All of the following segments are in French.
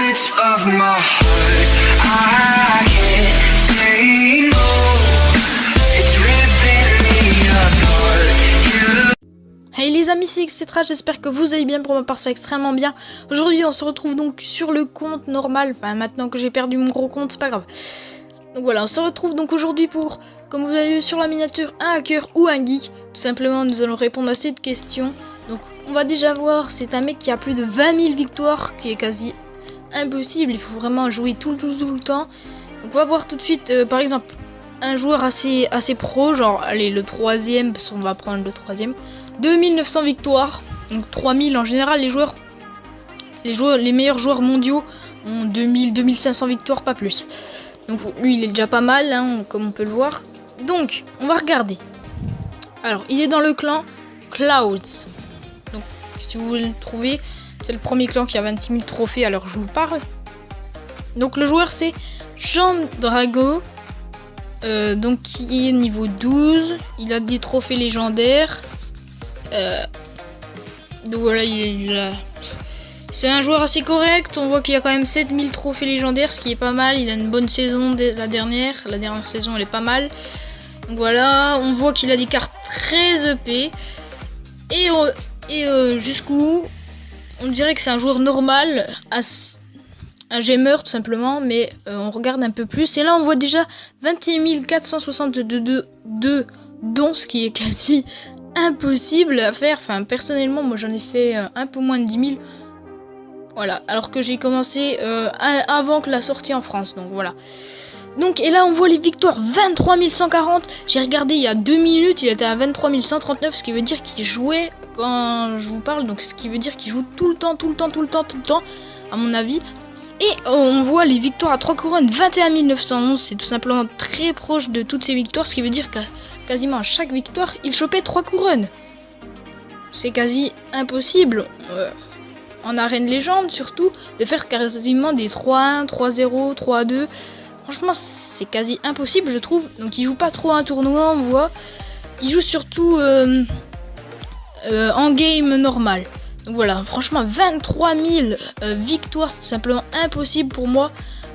habits of my heart. I can't say no. It's ripping me apart. Hey les amis, c'est etc. J'espère que vous allez bien. Pour ma part, c'est extrêmement bien. Aujourd'hui, on se retrouve donc sur le compte normal. Enfin, maintenant que j'ai perdu mon gros compte, c'est pas grave. Donc voilà, on se retrouve donc aujourd'hui pour, comme vous avez vu sur la miniature, un hacker ou un geek. Tout simplement, nous allons répondre à cette question. Donc, on va déjà voir, c'est un mec qui a plus de 20 000 victoires, qui est quasi impossible. Il faut vraiment jouer tout le temps. Donc, on va voir tout de suite, par exemple, un joueur assez pro, genre, allez, le troisième, parce qu'on va prendre le troisième. 2900 victoires, donc 3000 en général. Les meilleurs joueurs mondiaux ont 2500 victoires, pas plus. Donc lui il est déjà pas mal, hein, comme on peut le voir. Donc on va regarder. Alors il est dans le clan Clouds. Donc si vous voulez le trouver, c'est le premier clan qui a 26 000 trophées. Alors je vous parle. Donc le joueur c'est Jean Drago. Donc qui est niveau 12. Il a des trophées légendaires. Donc voilà, c'est un joueur assez correct. On voit qu'il a quand même 7000 trophées légendaires, ce qui est pas mal. Il a une bonne saison la dernière saison, elle est pas mal. Donc voilà, on voit qu'il a des cartes très EP. Et jusqu'où on dirait que c'est un joueur normal, un gamer tout simplement. Mais on regarde un peu plus. Et là on voit déjà 21 462 dons, ce qui est quasi impossible à faire. Enfin personnellement moi j'en ai fait un peu moins de 10 000. Voilà, alors que j'ai commencé avant que la sortie en France, donc voilà. Donc, et là on voit les victoires, 23 140. J'ai regardé il y a 2 minutes, il était à 23 139, ce qui veut dire qu'il jouait quand je vous parle. Donc ce qui veut dire qu'il joue tout le temps, à mon avis. Et on voit les victoires à 3 couronnes, 21 911, c'est tout simplement très proche de toutes ces victoires. Ce qui veut dire qu'à quasiment à chaque victoire, il chopait 3 couronnes. C'est quasi impossible. En arène légende surtout, de faire quasiment des 3-1, 3-0, 3-2. Franchement, c'est quasi impossible, je trouve. Donc, il joue pas trop un tournoi, on voit. Il joue surtout en game normal. Donc voilà, franchement, 23 000 victoires, c'est tout simplement impossible pour moi.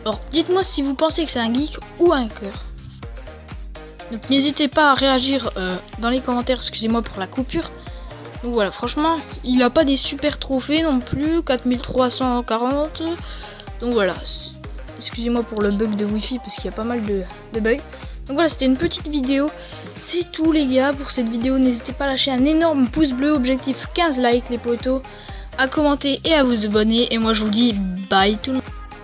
Alors, dites-moi si vous pensez que c'est un geek ou un hacker. Donc, n'hésitez pas à réagir dans les commentaires. Excusez-moi pour la coupure. Donc voilà, franchement, il a pas des super trophées non plus, 4340. Donc voilà, excusez-moi pour le bug de wifi parce qu'il y a pas mal de bugs. Donc voilà, c'était une petite vidéo. C'est tout les gars pour cette vidéo. N'hésitez pas à lâcher un énorme pouce bleu, objectif 15 likes les potos, à commenter et à vous abonner. Et moi je vous dis bye tout le monde.